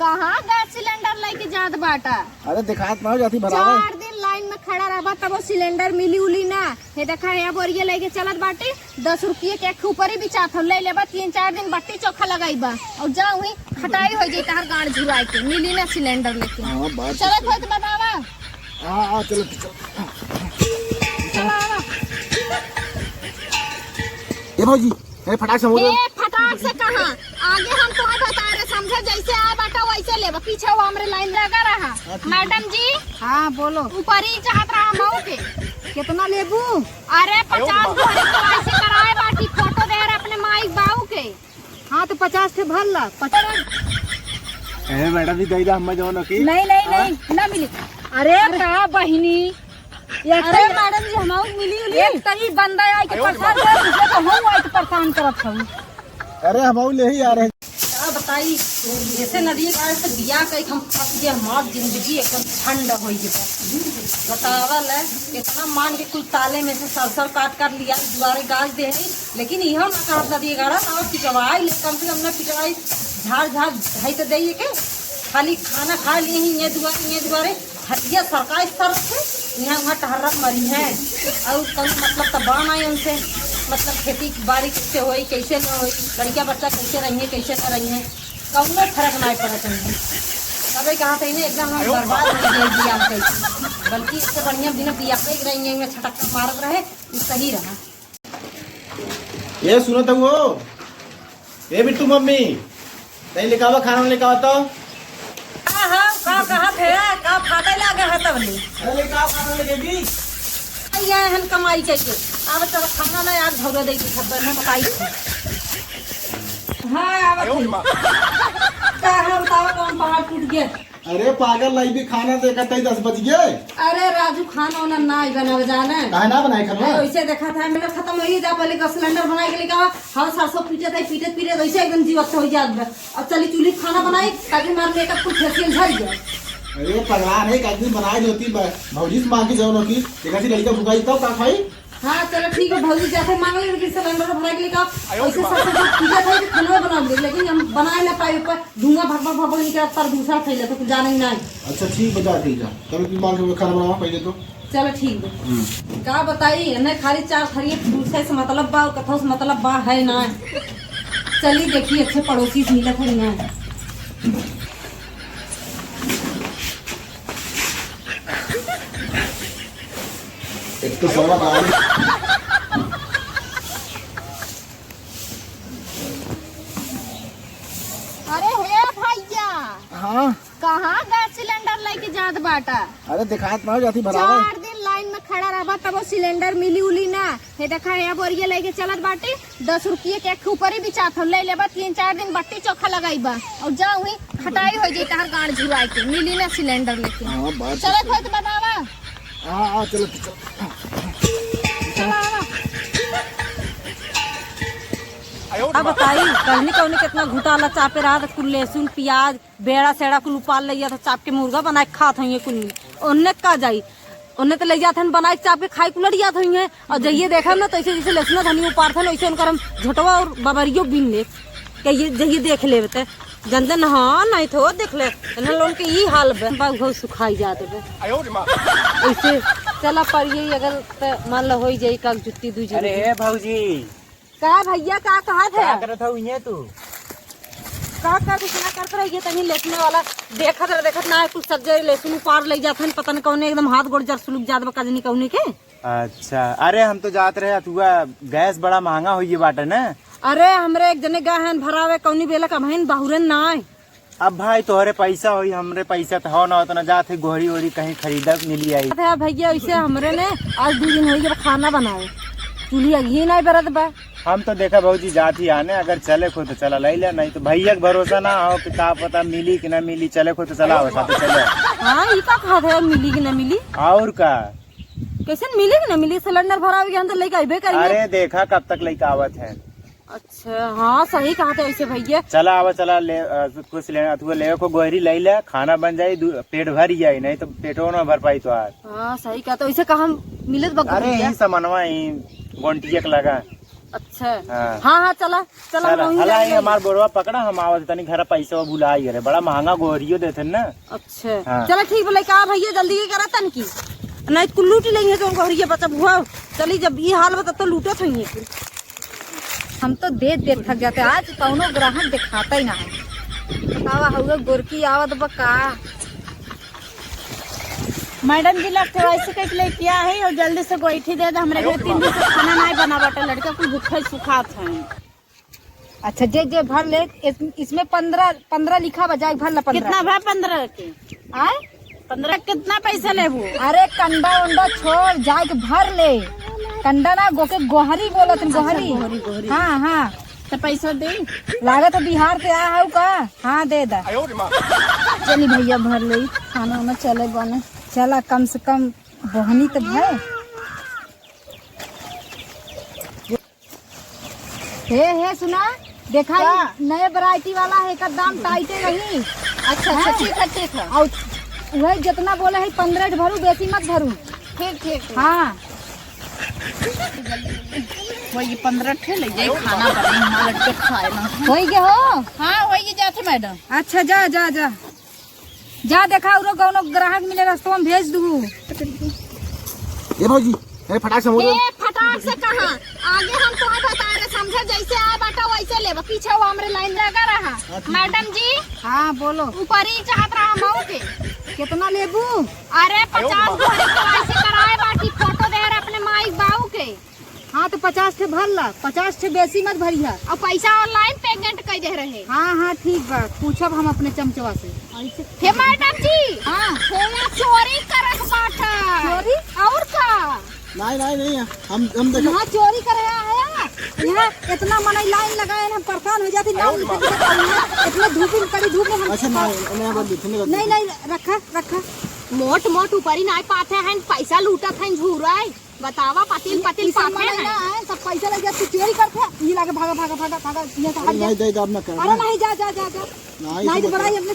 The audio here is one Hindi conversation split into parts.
कहाँ गैस सिलेंडर लेके जात बाटा? अरे दिखात ना हो जाती भरावे। 4 दिन लाइन में खड़ा रहा तब वो सिलेंडर मिली उली ना। हे देखा है बोरिया लेके चलत बाटे 10 रुपये के एक ऊपर ही बिचात हो ले लेबा 3-4 दिन बट्टी चोखा लगाईबा और जाऊँ ही खटाई हो जाई तार गाड़ झुराई के मिली ना सिलेंडर लेके। हां बात चलत हो तो बतावा। हां चलो चला ए भौजी ए फटाक से हो ए फटाक से कहां आगे हम तो बता रहे समझे जैसे आ बाटा वैसे लेबा पीछे वो हमरे लाइन लगा रहा। मैडम जी हाँ बोलो। ऊपर ही चाहत रहा मऊ के कितना लेबू? अरे 50 भरी तो ऐसे कराए बाटी फोटो दे रहे अपने माई बाबू के। हाँ तो 50 थे भर ला 50। ए मैडम जी दई दा हम जवन की नहीं ना मिली। अरे का बहिनी अरे मैडम जी हमाऊ मिली उली एक तरी बंदा आई के परेशान कर दूसरे को हम आई के परेशान करत हूं। अरे हम ले ही आ रहे क्या बताई ऐसे नदी का से बिया कई हम फंस गए हमार जिंदगी एकदम ठंड हो गई बतावल है कितना मान के कुल ताले में से सरसर काट कर लिया दुआरे गाज दे है लेकिन यह ना काट नदी गाड़ा और पिटवाई कम से कम ना पिटवाई झाड़ ढाई तो दे के खाली खाना खा लिए ही ये दुआरे हटिया सरकार इस तरफ से यहाँ वहाँ टहरक मरी है और कभी मतलब तबाह आई उनसे मतलब खेती बाड़ी कैसे हुई कैसे न हुई लड़कियाँ बच्चा कैसे रही है कैसे न रही है कौन फर्क ना पड़ा चाहिए कभी कहा था इन्हें एकदम हम बर्बाद नहीं दिया कैसे बल्कि इससे बढ़िया बिना दिया फेंक रही है छटक मारत रहे सही रहा। ये सुनो तुम हो ये बिट्टू मम्मी नहीं लिखा खाना लिखा तो कहा थे का फाटे लगा है तब ले अरे लिखा खाना लगेगी ये हन कमाई चाहिए अब चलो खाना ना यार धौरे दे के खबर में बताई हां अब का है बताओ कौन पहाड़ टूट गया। अरे पागल लाई भी खाना देखा तई 10 बज गए। अरे राजू खाना वाना ना बनावे जाने काहे ना बनाए खाना वैसे देखा था मेरा खत्म हो ही जा पहले का सिलेंडर बनाए के लिए कहा हर सरसों पीटे वैसे एकदम जीवत हो जात अब चली चूल्ही खाना बनाई ताकि मार मेकअप कुछ फेसियल झड़ जाए। अरे पगला नहीं कागजी बनाई होती भौजी से मांगी जाओ की देखा सी लड़का भुगाई तब का खाई। हाँ चलो ठीक है भौजी जाते मांगे लेकिन सिलेंडर भरने के लिए कहा ऐसे सबसे पीछे था कि खाना बना दे लेकिन हम बनाए ना पाए ऊपर धुआं भर निकला पर दूसरा फैले तो कुछ जाने नहीं। अच्छा ठीक बता ठीक जा तब की मांग के खाना बनावा पहले तो चलो ठीक है का बताई नहीं खाली 4 खरिए दूसरे से मतलब बा कथों से मतलब बा है ना चलिए देखिए अच्छे पड़ोसी से मिला था ना एक तो सवा गाड़ी अरे हे भैया हाँ कहाँ गैस सिलेंडर लेके जात बाटा? अरे दिखात ना हो जाती भरावे। 4 दिन लाइन में खड़ा रहा तब वो सिलेंडर मिली उली ना। हे देखा है बोरिया लेके चलत बाटे 10 रुपये के एक ऊपर ही बिचात हो ले लेबा 3-4 दिन बट्टी चोखा लगाईबा और जाऊँ ही खटाई हो जाई तार गाड़ झुराई के मिली ना सिलेंडर लेके। हां बात चलत हो तो बतावा। हां चलो अब बताई कहनी कहनी कितना घुटाला चापे रहा था कुल लहसुन प्याज बेड़ा सेड़ा कुल उपाल लिया था चाप के मुर्गा बनाए खात हुई कुल उन्ने का जाई उन्ने तो ले जाते हैं बनाए चाप के खाई कुलड़ जाते हुई है और जइए देखा ना तो ऐसे जैसे लहसुन धनी उपार थे वैसे उनका हम झोटवा और बबरियो बीन ले के ये जइए देख ले बते जनजन हाँ नहीं तो देख ले लोन के ये हाल बहुत सुखाई जाते ऐसे चला पड़िए अगर मान लो हो जाये का जुत्ती दूजी। अरे भौजी का भैया का कहा थे क्या करत हूँ ये तू का करते रहिए तनी लेसने वाला देखत ना कुछ सब्जी लहसुन उपार ले जाते हैं पता नहीं कौन एकदम हाथ गोड़ जर सुलुक जात बका जनी कौने के। अच्छा अरे हम तो जात रहे तुआ गैस बड़ा महंगा हुई बाटे ना। अरे हमरे एक जने गहन भरावे कौनी बेला का बहन बहुरन ना अब भाई तोहरे पैसा होई हमरे पैसा तो हो ना उतना जाते गोहरी वोरी कहीं खरीदा मिली आई भैया वैसे हमरे ने आज 2 दिन हो गया खाना बनाए चूल्ही ये नहीं बरत बा। हम तो देखा भौजी जात ही आने अगर चले खो तो चला ले ले नहीं तो भैया का भरोसा ना हो कि का पता मिली कि ना मिली चले खो तो चला हो साथे चले। हाँ ये का कहा था मिली कि ना मिली और का कैसे मिली कि ना मिली सिलेंडर भरावे के अंदर लेके आइबे करिए। अरे देखा कब तक लेके आवत है। अच्छा हाँ सही कहा था ऐसे भैया चला आवा चला ले कुछ लेना तू ले को गोहरी ले ले खाना बन जाये पेट भर जाये नहीं तो पेटो ना भर पाई तो आज। हाँ सही कहा तो ऐसे कहा मिलत बक। अरे ही सामानवा ही गोंटिया लगा अच्छा हाँ। हाँ हाँ चला चला चल वहीं हला जाके- हमार गोरवा पकड़ा हम आवत तनी घर पैसा भुला ही रे बड़ा महंगा गोरियो देते ना। अच्छा हाँ। चलो ठीक बोले का भैया जल्दी करा तन की नहीं तो लूट लेंगे तो भैया बचा हुआ चली जब ये हाल बता तो लूटे थे। हम तो देख थक जाते आज कौनो ग्राहक दिखाता ही ना है। बतावा हुआ गोरकी आवत बका। मैडम जी लगते वैसे कह ले क्या है और जल्दी से गोईठी दे दे हमरे घर 3 दिन से खाना नहीं बना बाटे लड़का कुल भूखे सुखात है। अच्छा जे जे भर ले इसमें 15 लिखा बजाय भर ला 15। कितना भा 15 के आए 15 कितना पैसा लेबू? अरे कंडा उंडा छोड़ जाए के भर ले। कंडा ना गोके गोहरी बोलत गोहरी। गोहरी। हाँ हाँ तो पैसा दे लागत है बिहार से आया हूँ का। हाँ दे दा चली भैया भर ले खाना उना चले बने। चला कम से कम बहनी तो है। हे सुना देखा नए वैरायटी वाला है का दाम टाइटे रही। अच्छा ठीक है और वही जितना बोले है 15 भरू बेसी मत भरू। ठीक हाँ वही 15 ठे ले जाए खाना बने हमारे लड़के खाए ना। वही के हो। हाँ वही जाते मैडम। अच्छा जा जा जा जा देखा उरो कौनो ग्राहक मिले रास्ते में भेज दू। ये भौजी अरे फटाक से हो ए फटाक से कहाँ आगे हम तो बता रहे समझे जैसे आया बाटा वैसे ले पीछे वो हमारे लाइन लगा रहा। मैडम जी हाँ बोलो ऊपर ही चाहत रहा मऊ के कितना लेबू? अरे 50 भरी कैसे कराए बाटी फोटो दे रहे अपने माई बाबू के। हाँ तो 50 ठे भर ला 50 ठे बेसी मत भरिया और पैसा ऑनलाइन पेमेंट कर दे रहे। हाँ हाँ ठीक बा पूछब हम अपने चमचवा से। हे मैडम जी हाँ चोरी करत बाटा। चोरी और का? नहीं हम देखा यहाँ चोरी कर आया। यहाँ इतना मन लाइन लगाए हम परेशान हो जाती नाम लिख के इतना धूप में कड़ी धूप में हम। अच्छा नहीं रखा मोट ऊपर ही नहीं पाते हैं पैसा लूटत है झूरा बतावा पतिल पाते हैं सब पैसा लग जाती चोरी करते ये लाके भागा ये से हट जा। अरे नहीं जा नहीं तो बढ़ाई अपने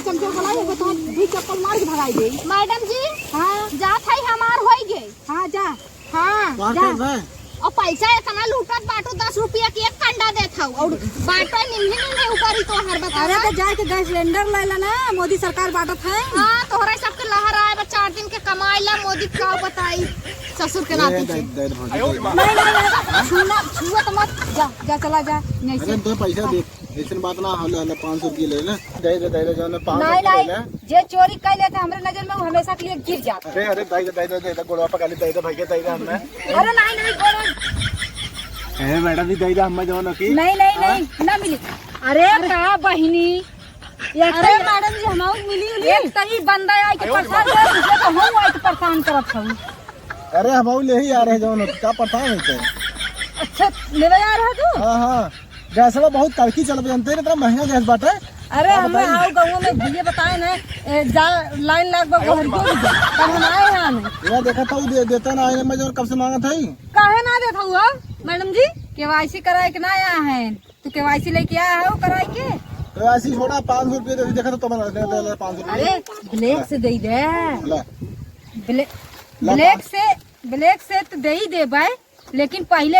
चमचे बुलाई तो भी चप्पल मार के भगाई गई। मैडम जी हाँ जा था हमार हो गए। हाँ जा हाँ जा और पैसा इतना लूटत बाटो 10 रुपया की एक कंडा देता हूँ और बाटो निम्न ऊपर ही तो हर बता। अरे तो जाए के गैस सिलेंडर ले ला ना मोदी सरकार बाटत है। हाँ तोहरा सबके लहर आए 4 दिन के कमाई ला मोदी का बताई ससुर के नाती से। नहीं छुआ तो मत जा चला जा नहीं से तो पैसा दे ऐसे बात ना हल 500 रुपये ले ना दे जो ना 500 नहीं जे चोरी कर लेते हमरे नजर में वो हमेशा के लिए गिर जाता। अरे दे गोड़वा पका ले दे भैया दे हमने। अरे नहीं गोड़ा ए मैडम जी दे हम जो ना की नहीं ना मिली। अरे का बहिनी अरे मैडम जी हम मिली एक तही बंदा आई के परेशान कर दूसरे को हम आई के परेशान करत हूं। अरे हम ले ही आ रहे जो ना का परेशान होते। अच्छा लेवे आ रहा तू? हां गैस बहुत कड़की चल जानते हैं इतना महंगा गैस बाटे। अरे हम आओ गाँव में भैया बताए ना जा लाइन लाग तब हम आए हैं। ये देखा था देता ना आने में जो कब से मांगा था काहे ना देता हुआ मैडम जी? केवाईसी कराए के ना आया है तू केवाईसी लेके आया है कराए के? तो ऐसी छोड़ा 500 रुपये दे देखा तो 500 रुपये। अरे ब्लैक से दे दे ब्लैक से तो दे ही दे भाई लेकिन पहले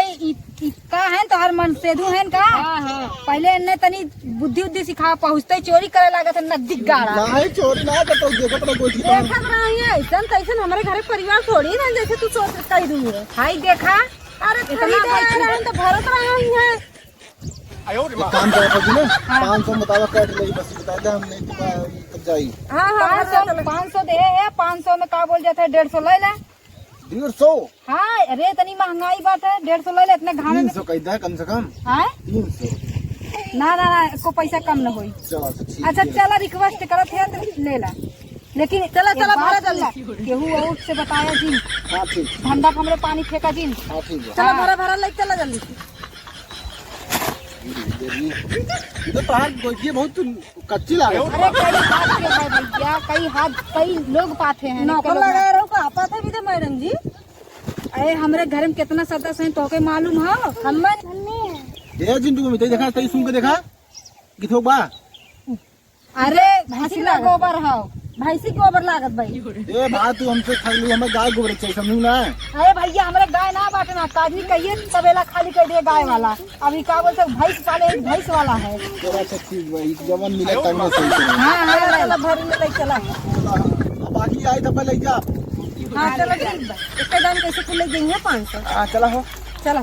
का है तो हर मन सेधु है का। पहले इन्हें तनी बुद्धि सिखा पहुँचते चोरी करे लागत है नजदीक गाड़ा। नहीं चोरी ना करता देखा तो कोई देखा नहीं है ऐसा हमारे घर परिवार थोड़ी ना जैसे तू सोच कर रही है। हाई देखा अरे इतना तो भरत रहा ही है। काम कर ना 500 मुताबिक कट ले बस बता दे हम नहीं तो जाई। हाँ 500 दे है 500 में का बोल जाता है 150 ले ले 150। हाँ अरे इतनी महंगाई बात है 150 ले ले इतने घामे में 300 कहता है कम से कम। हाँ 300 ना को पैसा कम न होई। अच्छा चला रिक्वेस्ट करत है तो ले ला लेकिन चला भरा केहू और से बताया जी। हाँ ठीक धंधा हमरे पानी फेंका जी। हाँ ठीक है चला भरा ले चला जल्दी। तो पहाड़ गोइठिए बहुत कच्ची लागे। अरे कई हाथ कई लोग पाते हैं नौकर लगा रहो का पाते भी थे मैडम जी। अरे हमरे घर में कितना सदस्य है तो के मालूम है हम ये जिंदगी में देखा तई सुन के देखा किथो बा। अरे भसीला गोबर है भैंसी गोबर लागत भाई। ए भाई तू हमसे खरीद हमें गाय गोबर चाहिए समझू ना। अरे भैया हमारे गाय ना बांटे ना, काजी कहिए तबेला खाली कर दिए गाय वाला। अभी क्या बोलते भैंस पाले, एक भैंस वाला है। तेरा सब चीज भाई जवन मिले तब में सही से। हाँ चलो भर में ले चला। बाकी आई तो ले जा। हाँ चलो ठीक बा। इसके दाम कैसे खुले देंगे 500। हां चला हो। चलो